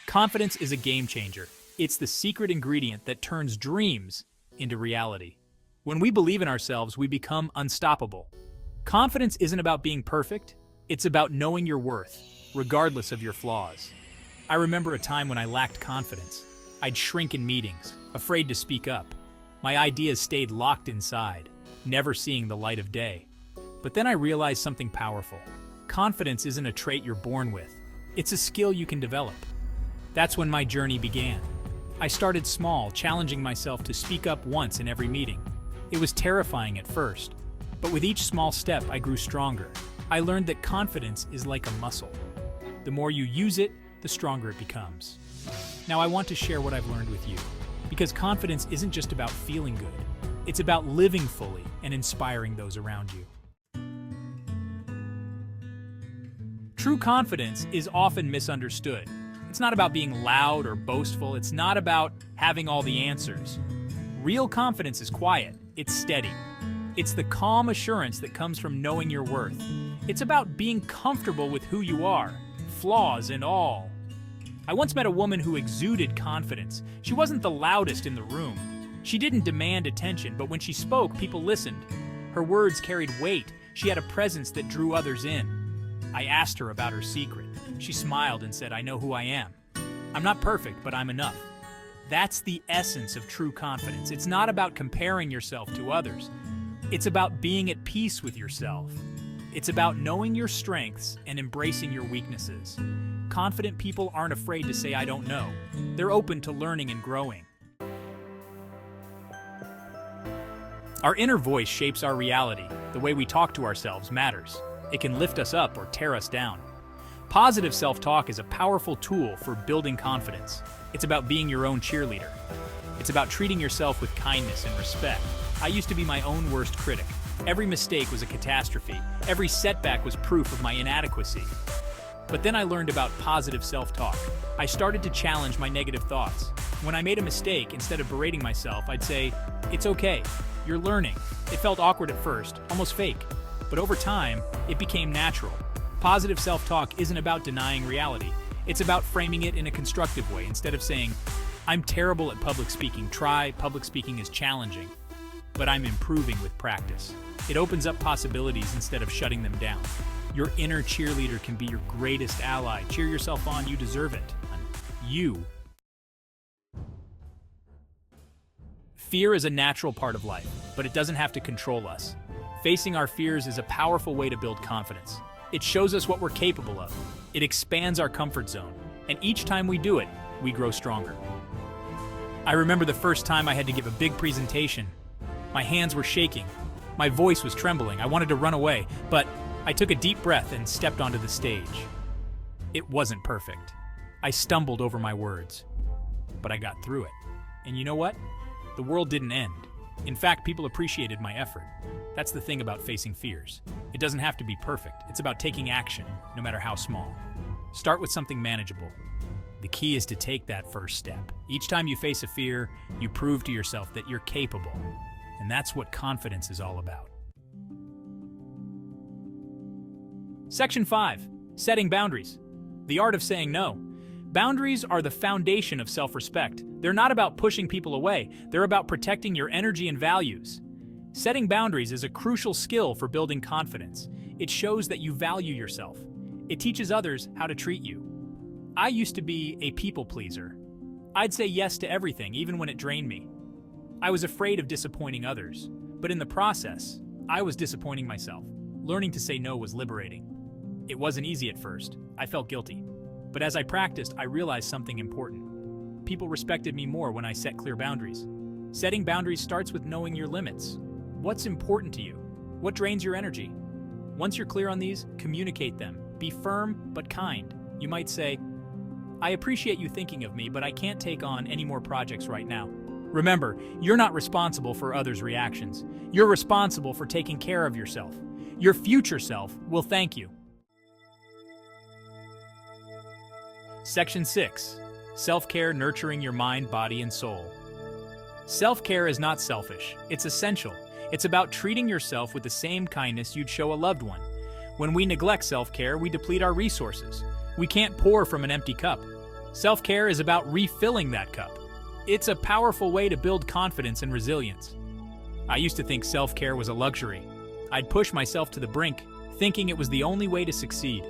Confidence is a game changer. It's the secret ingredient that turns dreams into reality. When we believe in ourselves, we become unstoppable. Confidence isn't about being perfect, it's about knowing your worth, regardless of your flaws. I remember a time when I lacked confidence. I'd shrink in meetings, afraid to speak up. My ideas stayed locked inside, never seeing the light of day. But then I realized something powerful. Confidence isn't a trait you're born with. It's a skill you can develop. That's when my journey began. I started small, challenging myself to speak up once in every meeting. It was terrifying at first, but with each small step, I grew stronger. I learned that confidence is like a muscle. The more you use it, the stronger it becomes. Now I want to share what I've learned with you, because confidence isn't just about feeling good. It's about living fully and inspiring those around you. True confidence is often misunderstood. It's not about being loud or boastful. It's not about having all the answers. Real confidence is quiet. It's steady. It's the calm assurance that comes from knowing your worth. It's about being comfortable with who you are, flaws and all. I once met a woman who exuded confidence. She wasn't the loudest in the room. She didn't demand attention, but when she spoke, people listened. Her words carried weight. She had a presence that drew others in. I asked her about her secret. She smiled and said, "I know who I am. I'm not perfect, but I'm enough." That's the essence of true confidence. It's not about comparing yourself to others. It's about being at peace with yourself. It's about knowing your strengths and embracing your weaknesses. Confident people aren't afraid to say, "I don't know." They're open to learning and growing. Our inner voice shapes our reality. The way we talk to ourselves matters. It can lift us up or tear us down. Positive self-talk is a powerful tool for building confidence. It's about being your own cheerleader. It's about treating yourself with kindness and respect. I used to be my own worst critic. Every mistake was a catastrophe. Every setback was proof of my inadequacy. But then I learned about positive self-talk. I started to challenge my negative thoughts. When I made a mistake, instead of berating myself, I'd say, "It's okay. You're learning." It felt awkward at first, almost fake. But over time, it became natural. Positive self-talk isn't about denying reality. It's about framing it in a constructive way. Instead of saying, "I'm terrible at public speaking. Try, public speaking is challenging, but I'm improving with practice." It opens up possibilities instead of shutting them down. Your inner cheerleader can be your greatest ally. Cheer yourself on, you deserve it. You. Fear is a natural part of life, but it doesn't have to control us. Facing our fears is a powerful way to build confidence. It shows us what we're capable of. It expands our comfort zone. And each time we do it, we grow stronger. I remember the first time I had to give a big presentation. My hands were shaking. My voice was trembling. I wanted to run away, but I took a deep breath and stepped onto the stage. It wasn't perfect. I stumbled over my words, but I got through it. And you know what? The world didn't end. In fact, people appreciated my effort. That's the thing about facing fears. It doesn't have to be perfect. It's about taking action, no matter how small. Start with something manageable. The key is to take that first step. Each time you face a fear, you prove to yourself that you're capable. And that's what confidence is all about. Section 5. Setting boundaries. The art of saying no. Boundaries are the foundation of self-respect. They're not about pushing people away. They're about protecting your energy and values. Setting boundaries is a crucial skill for building confidence. It shows that you value yourself. It teaches others how to treat you. I used to be a people pleaser. I'd say yes to everything, even when it drained me. I was afraid of disappointing others, but in the process, I was disappointing myself. Learning to say no was liberating. It wasn't easy at first. I felt guilty. But as I practiced, I realized something important. People respected me more when I set clear boundaries. Setting boundaries starts with knowing your limits. What's important to you? What drains your energy? Once you're clear on these, communicate them. Be firm but kind. You might say, "I appreciate you thinking of me, but I can't take on any more projects right now." Remember, you're not responsible for others' reactions. You're responsible for taking care of yourself. Your future self will thank you. Section 6. Self-care, nurturing your mind, body, and soul. Self-care is not selfish. It's essential. It's about treating yourself with the same kindness you'd show a loved one. When we neglect self-care, we deplete our resources. We can't pour from an empty cup. Self-care is about refilling that cup. It's a powerful way to build confidence and resilience. I used to think self-care was a luxury. I'd push myself to the brink, thinking it was the only way to succeed.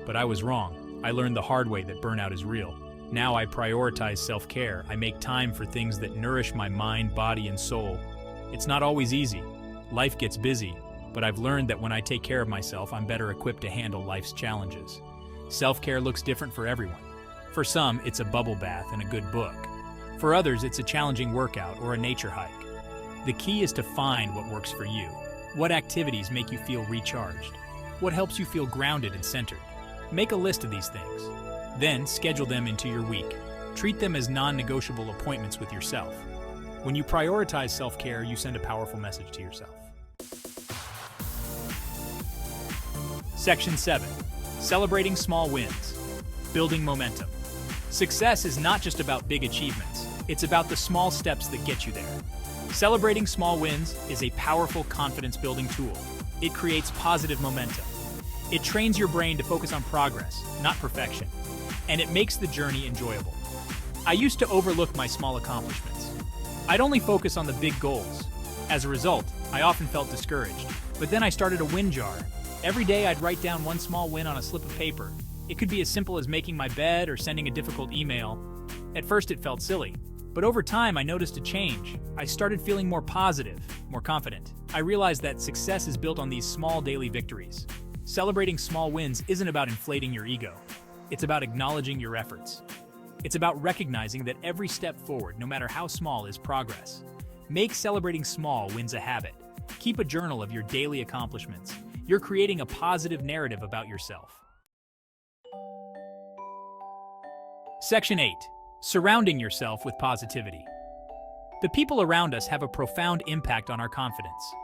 But I was wrong. I learned the hard way that burnout is real. Now I prioritize self-care. I make time for things that nourish my mind, body, and soul. It's not always easy. Life gets busy, but I've learned that when I take care of myself, I'm better equipped to handle life's challenges. Self-care looks different for everyone. For some, it's a bubble bath and a good book. For others, it's a challenging workout or a nature hike. The key is to find what works for you. What activities make you feel recharged? What helps you feel grounded and centered? Make a list of these things. Then schedule them into your week. Treat them as non-negotiable appointments with yourself. When you prioritize self-care, you send a powerful message to yourself. Section 7. Celebrating small wins. Building momentum. Success is not just about big achievements. It's about the small steps that get you there. Celebrating small wins is a powerful confidence-building tool. It creates positive momentum. It trains your brain to focus on progress, not perfection. And it makes the journey enjoyable. I used to overlook my small accomplishments. I'd only focus on the big goals. As a result, I often felt discouraged. But then I started a win jar. Every day I'd write down one small win on a slip of paper. It could be as simple as making my bed or sending a difficult email. At first it felt silly, but over time I noticed a change. I started feeling more positive, more confident. I realized that success is built on these small daily victories. Celebrating small wins isn't about inflating your ego. It's about acknowledging your efforts. It's about recognizing that every step forward, no matter how small, is progress. Make celebrating small wins a habit. Keep a journal of your daily accomplishments. You're creating a positive narrative about yourself. Section 8. Surrounding yourself with positivity. The people around us have a profound impact on our confidence.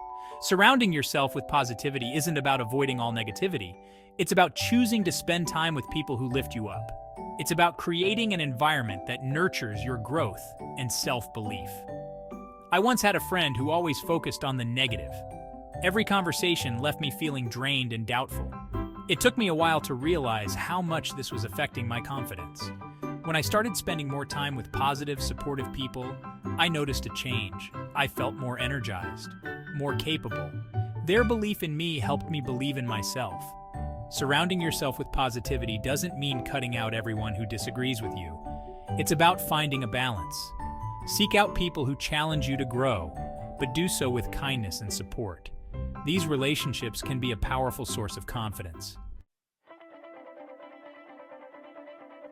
Surrounding yourself with positivity isn't about avoiding all negativity. It's about choosing to spend time with people who lift you up. It's about creating an environment that nurtures your growth and self-belief. I once had a friend who always focused on the negative. Every conversation left me feeling drained and doubtful. It took me a while to realize how much this was affecting my confidence. When I started spending more time with positive, supportive people, I noticed a change. I felt more energized, more capable. Their belief in me helped me believe in myself. Surrounding yourself with positivity doesn't mean cutting out everyone who disagrees with you. It's about finding a balance. Seek out people who challenge you to grow, but do so with kindness and support. These relationships can be a powerful source of confidence.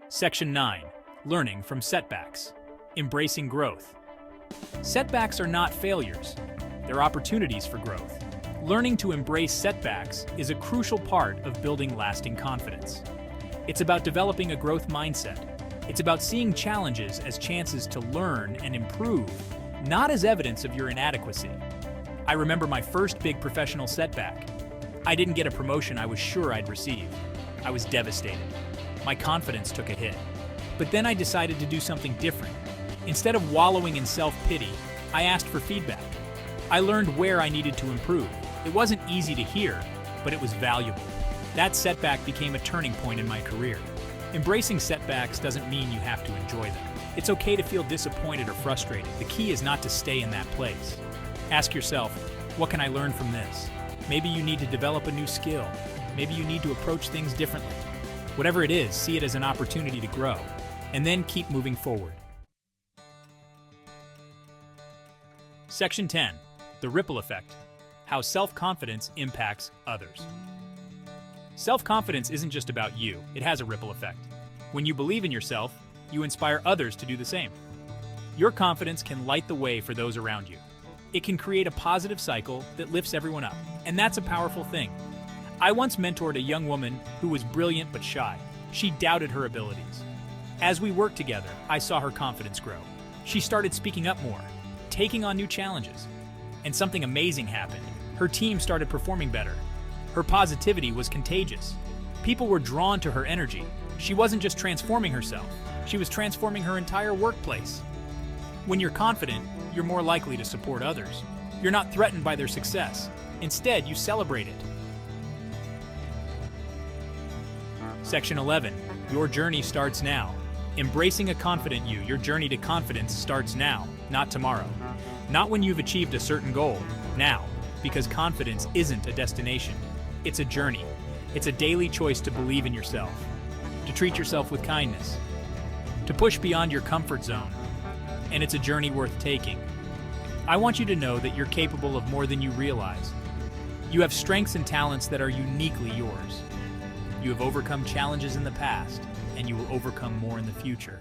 Section 9. Learning from setbacks. Embracing growth. Setbacks are not failures. They're opportunities for growth. Learning to embrace setbacks is a crucial part of building lasting confidence. It's about developing a growth mindset. It's about seeing challenges as chances to learn and improve, not as evidence of your inadequacy. I remember my first big professional setback. I didn't get a promotion I was sure I'd receive. I was devastated. My confidence took a hit. But then I decided to do something different. Instead of wallowing in self-pity, I asked for feedback. I learned where I needed to improve. It wasn't easy to hear, but it was valuable. That setback became a turning point in my career. Embracing setbacks doesn't mean you have to enjoy them. It's okay to feel disappointed or frustrated. The key is not to stay in that place. Ask yourself, what can I learn from this? Maybe you need to develop a new skill. Maybe you need to approach things differently. Whatever it is, see it as an opportunity to grow, and then keep moving forward. Section 10. The ripple effect. How self-confidence impacts others. Self-confidence isn't just about you, it has a ripple effect. When you believe in yourself, you inspire others to do the same. Your confidence can light the way for those around you. It can create a positive cycle that lifts everyone up, and that's a powerful thing. I once mentored a young woman who was brilliant but shy. She doubted her abilities. As we worked together, I saw her confidence grow. She started speaking up more, taking on new challenges. And something amazing happened. Her team started performing better. Her positivity was contagious. People were drawn to her energy. She wasn't just transforming herself, she was transforming her entire workplace. When you're confident, you're more likely to support others. You're not threatened by their success. Instead, you celebrate it. Section 11. Your journey starts now. Embracing a confident you, your journey to confidence starts now, not tomorrow. Not when you've achieved a certain goal, now, because confidence isn't a destination. It's a journey. It's a daily choice to believe in yourself, to treat yourself with kindness, to push beyond your comfort zone. And it's a journey worth taking. I want you to know that you're capable of more than you realize. You have strengths and talents that are uniquely yours. You have overcome challenges in the past, and you will overcome more in the future.